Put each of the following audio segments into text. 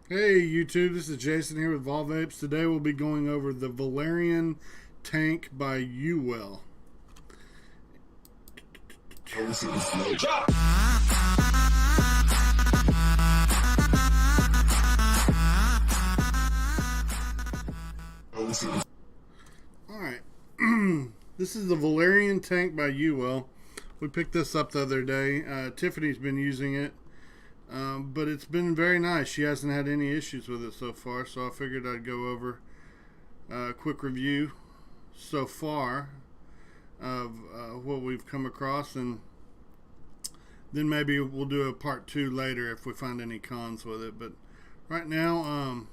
Hey YouTube, this is Jason here with Vapes. Today we'll be going over the Valyrian Tank by Uwell. Alright, this is the Valyrian Tank by Uwell. We picked this up the other day. Tiffany's been using it. But it's been very nice. She hasn't had any issues with it so far, so I figured I'd go over a quick review so far of what we've come across, and then maybe we'll do a part 2 later if we find any cons with it. But right now,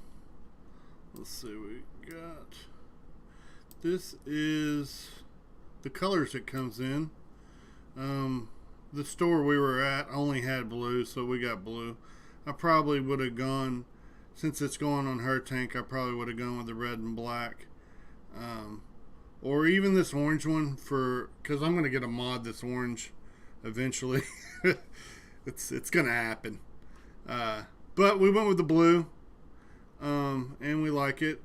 let's see, we got, this is the colors it comes in. The store we were at only had blue, so we got blue. I probably would have gone, since it's going on her tank, I probably would have gone with the red and black. Or even this orange one, because I'm going to get a mod this orange eventually. it's going to happen. But we went with the blue, and we like it.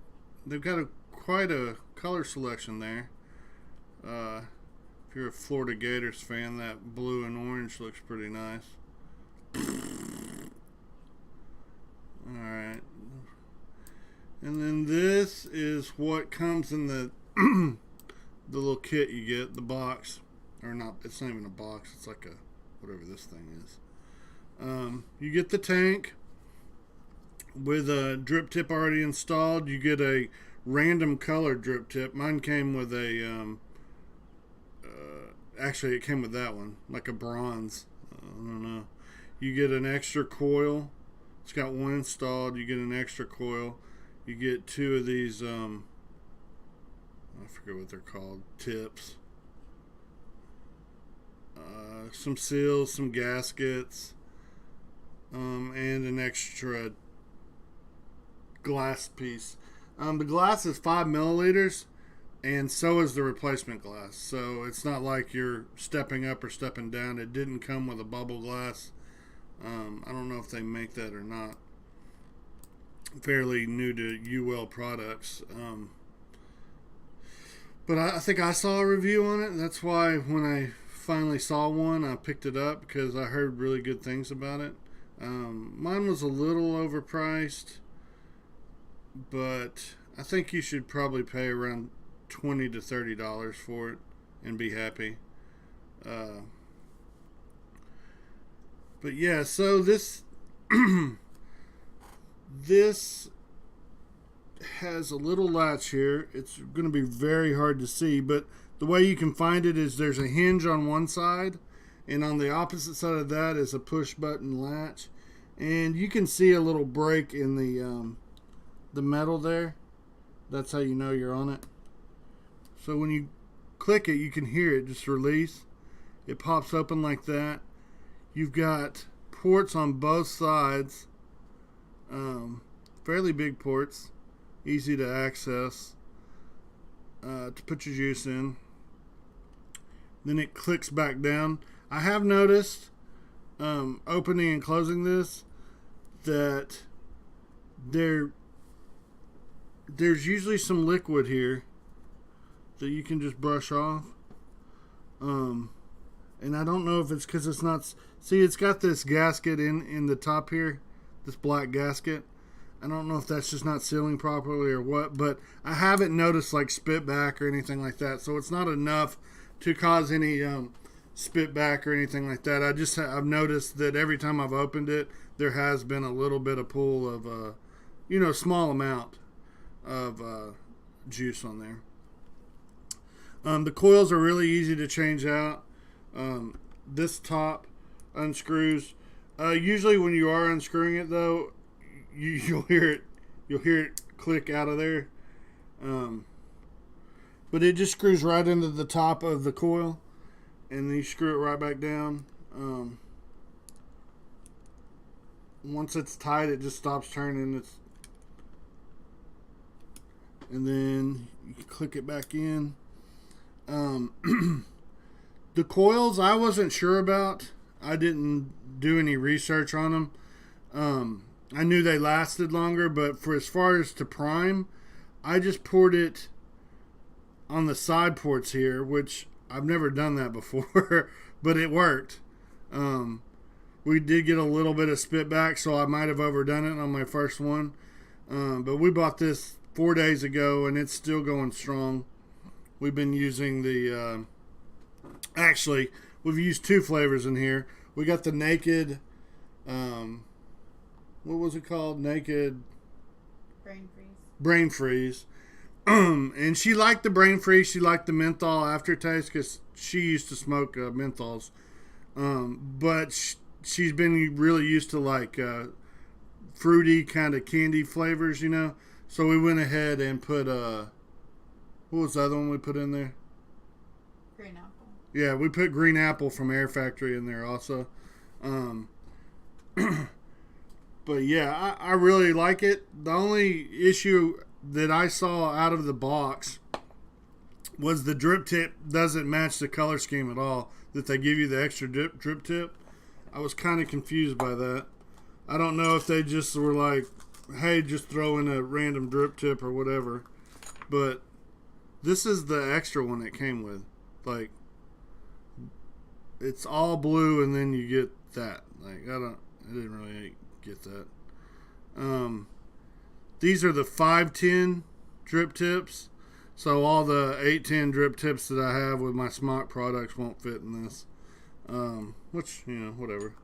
They've got quite a color selection there. If you're a Florida Gators fan, that blue and orange looks pretty nice. Alright. And then this is what comes in the the little kit you get, the box. Or not, it's not even a box, it's like a, whatever this thing is. You get the tank with a drip tip already installed. You get a random color drip tip. Mine came with a actually it came with that one, like a bronze. I don't know. You get an extra coil. It's got one installed. You get an extra coil. You get 2 of these I forget what they're called, tips. Some seals, some gaskets, and an extra glass piece. The glass is 5 milliliters, and so is the replacement glass. So it's not like you're stepping up or stepping down. It didn't come with a bubble glass. I don't know if they make that or not. Fairly new to Uwell products. But I think I saw a review on it. That's why when I finally saw one, I picked it up because I heard really good things about it. Mine was a little overpriced, but I think you should probably pay around $20 to $30 for it and be happy. But yeah, so this this has a little latch here. It's going to be very hard to see, but the way you can find it is there's a hinge on one side, and on the opposite side of that is a push button latch, and you can see a little break in the metal there. That's how you know you're on it. So when you click it, you can hear it just release. It pops open like that. You've got ports on both sides, fairly big ports, easy to access, to put your juice in. Then it clicks back down. I have noticed, opening and closing this, that there's usually some liquid here that you can just brush off. And I don't know if it's because it's not... See, it's got this gasket in the top here, this black gasket. I don't know if that's just not sealing properly or what, but I haven't noticed like spit back or anything like that. So it's not enough to cause any spit back or anything like that. I've noticed that every time I've opened it, there has been a little bit of pool of, small amount of juice on there. The coils are really easy to change out. This top unscrews. Usually when you are unscrewing it though, you'll hear it click out of there. But it just screws right into the top of the coil, and then you screw it right back down. Once it's tight, it just stops turning. And then you can click it back in. The coils I wasn't sure about. I didn't do any research on them. I knew they lasted longer, but for as far as to prime, I just poured it on the side ports here, which I've never done that before, but it worked. We did get a little bit of spit back, so I might have overdone it on my first one. But we bought this 4 days ago, and it's still going strong. We've been using the... actually, we've used 2 flavors in here. We got the Naked... what was it called? Naked... Brain Freeze. And she liked the Brain Freeze. She liked the menthol aftertaste because she used to smoke menthols. But she's been really used to like fruity kind of candy flavors, you know. So we went ahead and put what was the other one we put in there? Green apple. Yeah, we put green apple from Air Factory in there also. But yeah, I really like it. The only issue that I saw out of the box was the drip tip doesn't match the color scheme at all. That they give you the extra drip tip. I was kind of confused by that. I don't know if they just were like, hey, just throw in a random drip tip or whatever. But this is the extra one it came with. Like, it's all blue and then you get that. Like, I didn't really get that. These are the 510 drip tips. So all the 810 drip tips that I have with my smock products won't fit in this. Which, you know, whatever.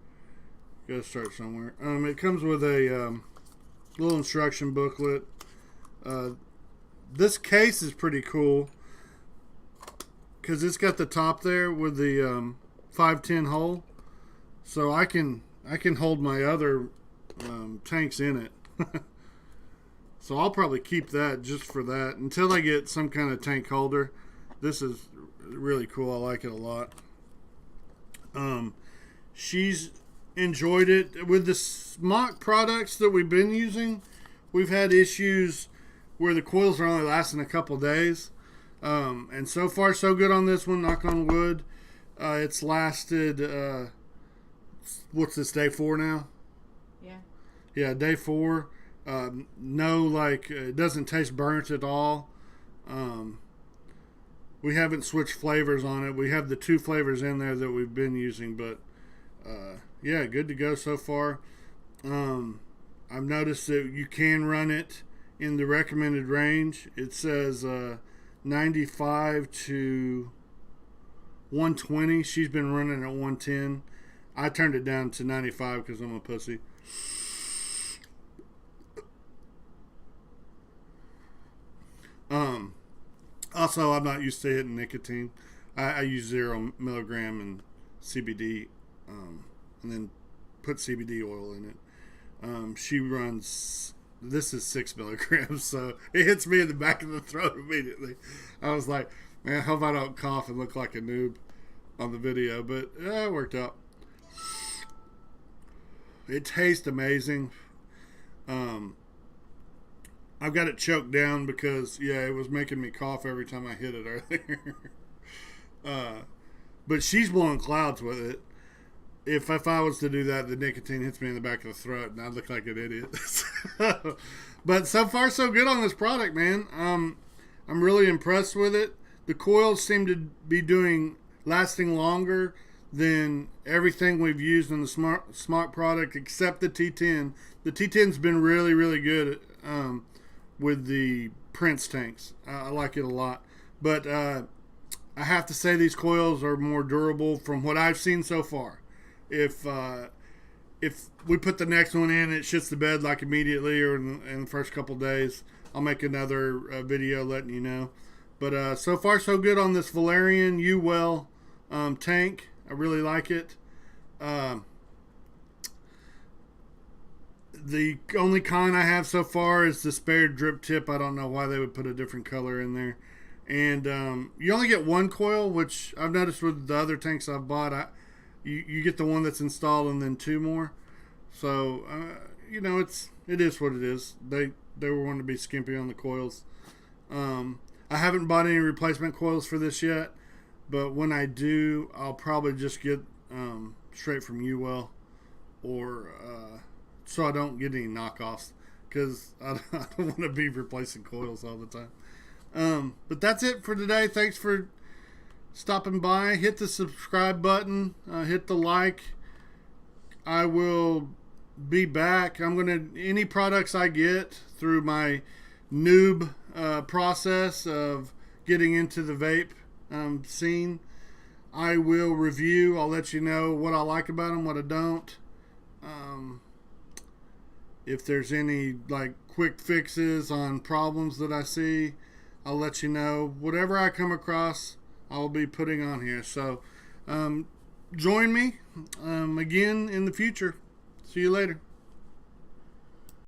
Gotta start somewhere. It comes with a little instruction booklet. This case is pretty cool because it's got the top there with the 510 hole, so I can hold my other tanks in it. So I'll probably keep that just for that until I get some kind of tank holder. This is really cool. I like it a lot. She's enjoyed it. With the smock products that we've been using, we've had issues where the coils are only lasting a couple days. And so far so good on this one, knock on wood. It's lasted, what's this, day 4 now? Yeah, day 4. No, like, it doesn't taste burnt at all. We haven't switched flavors on it. We have the 2 flavors in there that we've been using, but yeah, good to go so far. I've noticed that you can run it in the recommended range. It says 95 to 120. She's been running at 110. I turned it down to 95 because I'm a pussy. Also, I'm not used to hitting nicotine. I use 0 milligram and CBD, and then put CBD oil in it. She runs, this is 6 milligrams, so it hits me in the back of the throat immediately. I was like, man, I hope I don't cough and look like a noob on the video, but it worked out. It tastes amazing. I've got it choked down because, yeah, it was making me cough every time I hit it earlier. But she's blowing clouds with it. If I was to do that, the nicotine hits me in the back of the throat, and I'd look like an idiot. But so far, so good on this product, man. I'm really impressed with it. The coils seem to be lasting longer than everything we've used in the Smart product, except the T10. The T10's been really, really good with the Prince tanks. I like it a lot. But I have to say these coils are more durable from what I've seen so far. If we put the next one in, it shits the bed like immediately or in the first couple days, I'll make another video letting you know. But so far so good on this Valyrian Uwell tank. I really like it. The only con I have so far is the spare drip tip. I don't know why they would put a different color in there. And you only get 1 coil, which I've noticed with the other tanks I've bought. You get the one that's installed and then 2 more. So, you know, it is what it is. They were wanting to be skimpy on the coils. I haven't bought any replacement coils for this yet. But when I do, I'll probably just get straight from Uwell or so I don't get any knockoffs, because I don't want to be replacing coils all the time. But that's it for today. Thanks for stopping by. Hit the subscribe button. Hit the like. I will be back. Any products I get through my noob process of getting into the vape scene, I will review. I'll let you know what I like about them, what I don't. If there's any like quick fixes on problems that I see, I'll let you know. Whatever I come across, I'll be putting on here. So join me again in the future. See you later.